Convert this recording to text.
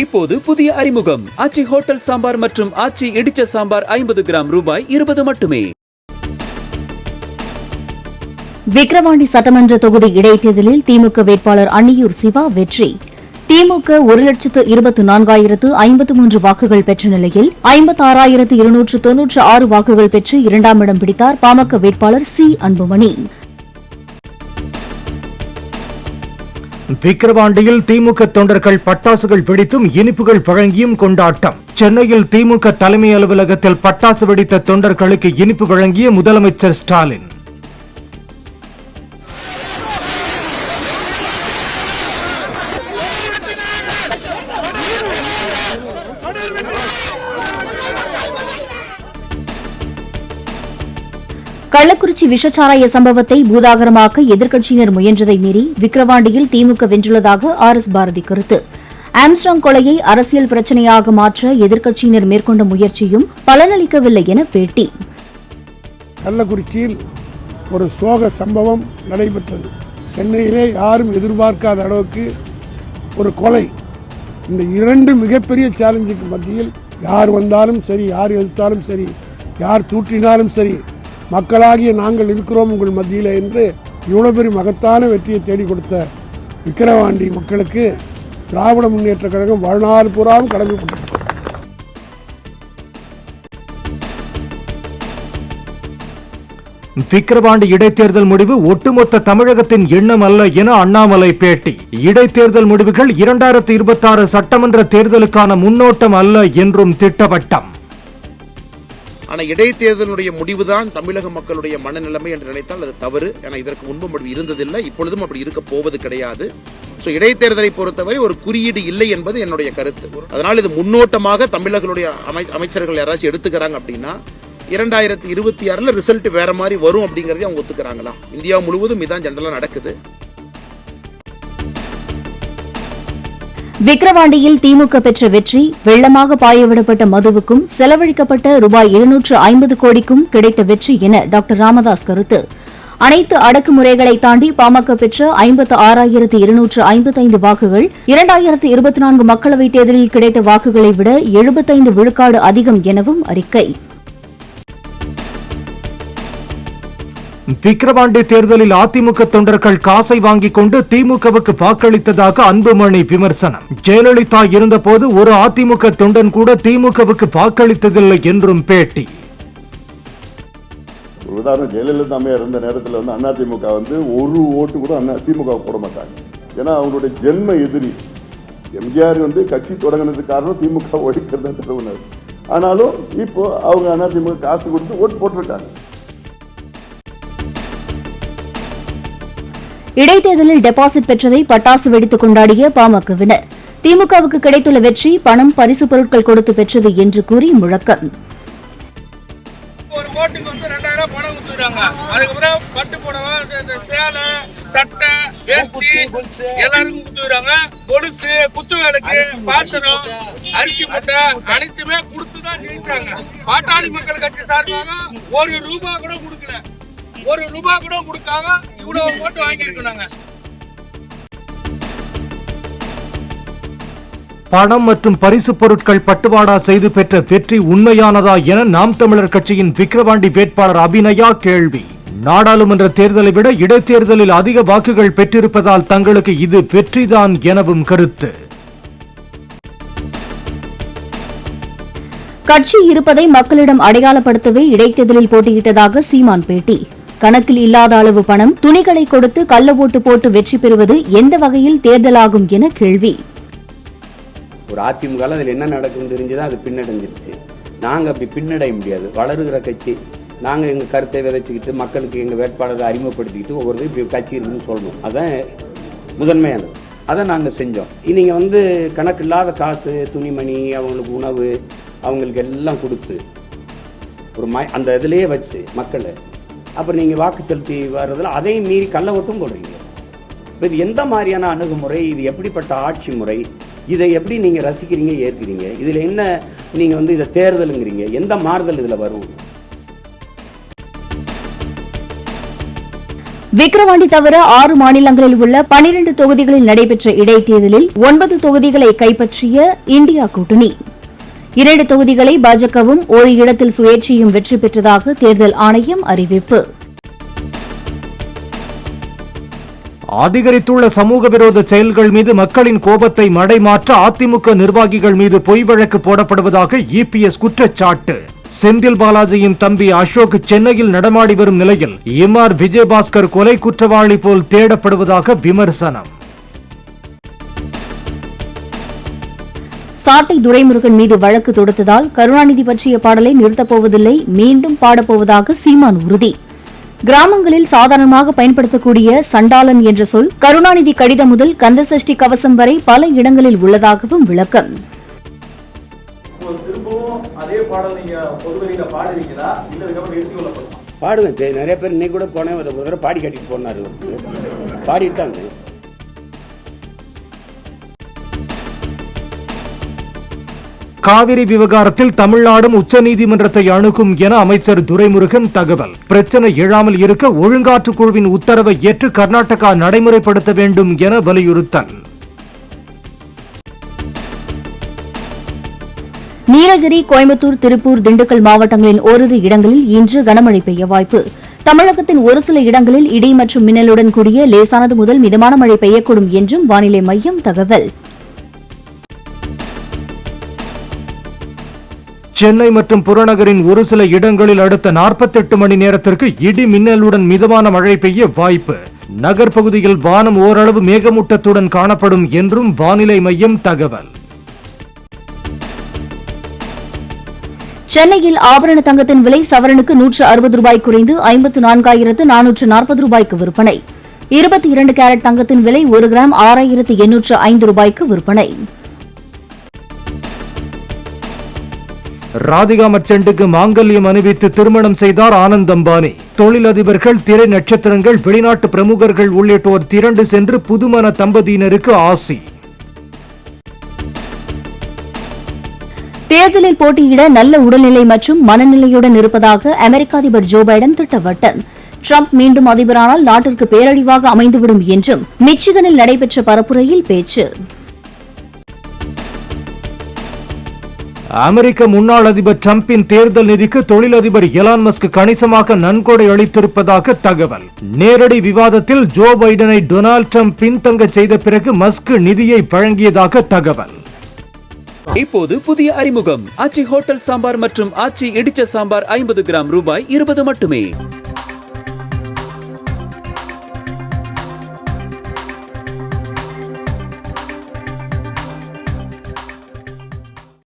இப்போது புதிய அறிமுகம் ஆச்சி ஹோட்டல் சாம்பார் மற்றும் ஆச்சி இடிச்ச சாம்பார் 50 கிராம் ரூபாய் 20 மட்டுமே. விக்கிரவாண்டி சட்டமன்ற தொகுதி இடைத்தேர்தலில் திமுக வேட்பாளர் அன்னியூர் சிவா வெற்றி. திமுக 1,24,053 வாக்குகள் பெற்ற நிலையில் 56,296 வாக்குகள் பெற்று இரண்டாம் இடம் பிடித்தார் பாமக வேட்பாளர் சி அன்புமணி. விக்கிரவாண்டியில் திமுக தொண்டர்கள் பட்டாசுகள் வெடித்தும் இனிப்புகள் வழங்கியும் கொண்டாட்டம். சென்னையில் திமுக தலைமை அலுவலகத்தில் பட்டாசு வெடித்த தொண்டர்களுக்கு இனிப்பு வழங்கிய முதலமைச்சர் ஸ்டாலின். கள்ளக்குறிச்சி விஷச்சாராய சம்பவத்தை பூதாகரமாக்க எதிர்க்கட்சியினர் முயன்றதை மீறி விக்கிரவாண்டியில் திமுக வென்றுள்ளதாக RS பாரதி கருத்து. ஆம்ஸ்ட்ராங் கொலையை அரசியல் பிரச்சனையாக மாற்ற எதிர்க்கட்சியினர் மேற்கொண்ட முயற்சியும் பலனளிக்கவில்லை என பேட்டி. கள்ளக்குறிச்சியில் ஒரு சோக சம்பவம் நடைபெற்றது. சென்னையிலே யாரும் எதிர்பார்க்காத அளவுக்கு ஒரு கொலை. இந்த இரண்டு மிகப்பெரிய சேலஞ்சுக்கு மத்தியில் யார் வந்தாலும் சரி, யார் எதிர்த்தாலும் சரி, யார் தூற்றினாலும் சரி, மக்களாகிய நாங்கள் இருக்கிறோம் உங்கள் மத்தியில் என்று இவ்வளோ பெரிய மகத்தான வெற்றியை தேடிக் கொடுத்த விக்கிரவாண்டி மக்களுக்கு திராவிட முன்னேற்ற கழகம் வாழ்நாள் பூராவும் கடமைப்பட்டது. விக்கிரவாண்டி இடைத்தேர்தல் முடிவு ஒட்டுமொத்த தமிழகத்தின் எண்ணம் அல்ல என அண்ணாமலை பேட்டி. இடைத்தேர்தல் முடிவுகள் 2026 சட்டமன்ற தேர்தலுக்கான முன்னோட்டம் அல்ல என்றும் திட்டவட்டம். ஆனால் இடைத்தேர்தலுடைய முடிவுதான் தமிழக மக்களுடைய மனநிலைமை என்று நினைத்தால் அது தவறு. ஏன்னா இதற்கு முன்பும் அப்படி இருந்ததில்லை, இப்பொழுதும் அப்படி இருக்க போவது கிடையாது. ஸோ இடைத்தேர்தலை பொறுத்தவரை ஒரு குறியீடு இல்லை என்பது என்னுடைய கருத்து. அதனால் இது முன்னோட்டமாக தமிழர்களுடைய அமைச்சர்கள் யாராச்சும் எடுத்துக்கிறாங்க அப்படின்னா 2026 ரிசல்ட் வேற மாதிரி வரும் அப்படிங்கறதை அவங்க ஒத்துக்கிறாங்களா? இந்தியா முழுவதும் இதான் ஜெனரலா நடக்குது. விக்கிரவாண்டியில் திமுக பெற்ற வெற்றி வெள்ளமாக பாயவிடப்பட்ட மதுவுக்கும் செலவழிக்கப்பட்ட ரூபாய் 750 கோடிக்கும் கிடைத்த வெற்றி என டாக்டர் ராமதாஸ் கருத்து. அனைத்து அடக்குமுறைகளை தாண்டி பாமக பெற்ற 56,255 வாக்குகள் 2024 மக்களவைத் தேர்தலில் கிடைத்த வாக்குகளை விட 75 விழுக்காடு அதிகம் எனவும் அறிக்கை. விக்கிரவாண்டி தேர்தலில் அதிமுக தொண்டர்கள் காசை வாங்கிக் கொண்டு திமுகவுக்கு வாக்களித்ததாக அன்புமணி விமர்சனம். ஜெயலலிதா இருந்தபோது ஒரு அதிமுக தொண்டன் கூட திமுகவுக்கு வாக்களித்ததில்லை என்றும் பேட்டி. உதாரணம், ஜெயலலிதா அம்மையார் இருந்த நேரத்தில் அதிமுக ஒரு ஓட்டு கூட திமுக போட மாட்டாங்க. ஏன்னா அவங்களுடைய ஜென்ம எதிரி. எம்ஜிஆர் கட்சி தொடங்கினதுக்கு காரணம் திமுக ஒழிக்கிறத தருவினர். ஆனாலும் இப்போ அவங்க அதிமுக காசு கொடுத்து ஓட்டு போட்டுருக்காங்க. இடைத்தேர்தலில் டெபாசிட் பெற்றதை பட்டாசு வெடித்து கொண்டாடிய பாமகவினர் திமுகவுக்கு கிடைத்துள்ள வெற்றி பணம் பரிசு பொருட்கள் கொடுத்து பெற்றது என்று கூறி முழக்கம். ஒரு ஓட்டுக்கு 2000 பணம் கொடுத்துறாங்க. அதுக்கப்புறம் பட்டு புடவை, சேலை, சட்டை, வேஷ்டி எல்லாருக்கும் கொடுத்துறாங்க. கொலுசு, குத்து விளக்கு, பாத்திரம், அரிசி மூட்டை அனைத்துமே கொடுத்துதான் ஜெயிச்சாங்க. பாட்டாளி மக்கள் கட்சி சார்பாக ₹1 கூட கொடுக்கல. ₹1 கூட கொடுக்காம இவ்வளவு ஓட்டு வாங்கியிருக்காங்க. பணம் மற்றும் பரிசு பொருட்கள் பட்டுவாடா செய்து பெற்ற வெற்றி உண்மையானதா என நாம் தமிழர் கட்சியின் விக்கிரவாண்டி வேட்பாளர் அபிநயா கேள்வி. நாடாளுமன்ற தேர்தலை விட இடைத்தேர்தலில் அதிக வாக்குகள் பெற்றிருப்பதால் தங்களுக்கு இது வெற்றிதான் எனவும் கருத்து. கட்சி இருப்பதை மக்களிடம் அடையாளப்படுத்தவே இடைத்தேர்தலில் போட்டியிட்டதாக சீமான் பேட்டி. கணக்கில் இல்லாத அளவு பணம், துணிகளை கொடுத்து கள்ள ஓட்டு போட்டு வெற்றி பெறுவது எந்த வகையில் தேர்தலாகும் என கேள்வி. ஒரு அதிமுக அதில் என்ன நடக்கும் தெரிஞ்சுதான் அது பின்னடைஞ்சிருச்சு. நாங்கள் அப்படி பின்னடைய முடியாது. வளருகிற கட்சி. நாங்கள் எங்கள் கருத்தை விதைச்சிக்கிட்டு மக்களுக்கு எங்கள் வேட்பாளரை அறிமுகப்படுத்திக்கிட்டு ஒவ்வொரு இப்படி கட்சி இருக்குன்னு சொல்லணும். அதான் முதன்மையானது. அதை நாங்கள் செஞ்சோம். நீங்கள் கணக்கில்லாத காசு, துணிமணி, அவங்களுக்கு உணவு, அவங்களுக்கு எல்லாம் கொடுத்து ஒரு அந்த இதிலேயே வச்சு மக்களை அப்புறம் நீங்கள் வாக்கு செலுத்தி வர்றதில் அதையும் மீறி கள்ள ஓட்டும் போடுறீங்க. இது எந்த மாதிரியான அணுகுமுறை? இது எப்படிப்பட்ட ஆட்சி முறை? இதை எப்படி நீங்கள் ரசிக்கிறீங்க, ஏற்கிறீங்க? இதில் என்ன நீங்கள் இதை தேர்தலுங்கிறீங்க? எந்த மாறுதல் இதில் வரும்? விக்கிரவாண்டி தவிர 6 மாநிலங்களில் உள்ள 12 தொகுதிகளில் நடைபெற்ற இடைத்தேர்தலில் 9 தொகுதிகளை கைப்பற்றிய இந்தியா கூட்டணி. 2 தொகுதிகளை பாஜகவும் ஒரு இடத்தில் சுயேட்சையும் வெற்றி பெற்றதாக தேர்தல் ஆணையம் அறிவிப்பு. அதிகரித்துள்ள சமூக விரோத செயல்கள் மீது மக்களின் கோபத்தை மடைமாற்ற அதிமுக நிர்வாகிகள் மீது பொய் வழக்கு போடப்படுவதாக இபிஎஸ் குற்றச்சாட்டு. செந்தில் பாலாஜியின் தம்பி அசோக் சென்னையில் நடமாடி வரும் நிலையில் எம்ஆர் விஜயபாஸ்கர் கொலை குற்றவாளி போல் தேடப்படுவதாக விமர்சனம். சாட்டை துரைமுருகன் மீது வழக்கு தொடுத்ததால் கருணாநிதி பற்றிய பாடலை நிறுத்தப்போவதில்லை, மீண்டும் பாடப்போவதாக சீமான் உறுதி. கிராமங்களில் சாதாரணமாக பயன்படுத்தக்கூடிய சண்டாளன் என்ற சொல் கருணாநிதி கடிதம் முதல் கந்தசஷ்டி கவசம் வரை பல இடங்களில் உள்ளதாகவும் விளக்கம். பாடுவேன், நிறைய பேர் இன்னைக்கு கூட போனேன், ஒரு தடவை பாடி கட்டிட்டு போனாரு, பாடிட்டாங்க. காவிரி விவகாரத்தில் தமிழ்நாடும் உச்சநீதிமன்றத்தை அணுகும் என அமைச்சர் துரைமுருகன் தகவல். பிரச்சனை எழாமல் இருக்க ஒழுங்காற்று குழுவின் உத்தரவை ஏற்று கர்நாடகா நடைமுறைப்படுத்த வேண்டும் என வலியுறுத்தல். நீலகிரி, கோயம்புத்தூர், திருப்பூர், திண்டுக்கல் மாவட்டங்களின் ஓரிரு இடங்களில் இன்று கனமழை பெய்ய வாய்ப்பு. தமிழகத்தின் ஒரு சில இடங்களில் இடி மற்றும் மின்னலுடன் கூடிய லேசானது முதல் மிதமான மழை பெய்யக்கூடும் என்றும் வானிலை மையம் தகவல். சென்னை மற்றும் புறநகரின் ஒரு சில இடங்களில் அடுத்த 48 மணி நேரத்திற்கு இடி மின்னலுடன் மிதமான மழை பெய்ய வாய்ப்பு. நகர்ப்பகுதியில் வானம் ஓரளவு மேகமூட்டத்துடன் காணப்படும் என்றும் வானிலை மையம் தகவல். சென்னையில் ஆபரண தங்கத்தின் விலை சவரனுக்கு 160 ரூபாய் குறைந்து 54,440 ரூபாய்க்கு விற்பனை. 22 கேரட் தங்கத்தின் விலை 1 கிராம் 6,805 ரூபாய்க்கு விற்பனை. ராதிகா மர்ச்சென்ட்டுக்கு மாங்கல்யம் அணிவித்து திருமணம் செய்தார் ஆனந்த் அம்பானி. தொழிலதிபர்கள், திரை நட்சத்திரங்கள், வெளிநாட்டு பிரமுகர்கள் உள்ளிட்டோர் திரண்டு சென்று புதுமண தம்பதியினருக்கு ஆசி. தேர்தலில் போட்டியிட நல்ல உடல்நிலை மற்றும் மனநிலையுடன் இருப்பதாக அமெரிக்க அதிபர் ஜோ பைடன் திட்டவட்டம். டிரம்ப் மீண்டும் அதிபரானால் நாட்டிற்கு பேரழிவாக அமைந்துவிடும் என்றும் மிச்சிகனில் நடைபெற்ற பரப்புரையில் பேச்சு. அமெரிக்க முன்னாள் அதிபர் டிரம்பின் தேர்தல் நிதிக்கு தொழிலதிபர் எலான் மஸ்க் கணிசமாக நன்கொடை அளித்திருப்பதாக தகவல். நேரடி விவாதத்தில் ஜோ பைடனை டொனால்டு டிரம்ப் பின்தங்க செய்த பிறகு மஸ்க் நிதியை வழங்கியதாக தகவல். இப்போது புதிய அறிமுகம் ஆச்சி ஹோட்டல் சாம்பார் மற்றும் ஆச்சி இடிச்ச சாம்பார் 50 கிராம் ரூபாய் 20 மட்டுமே.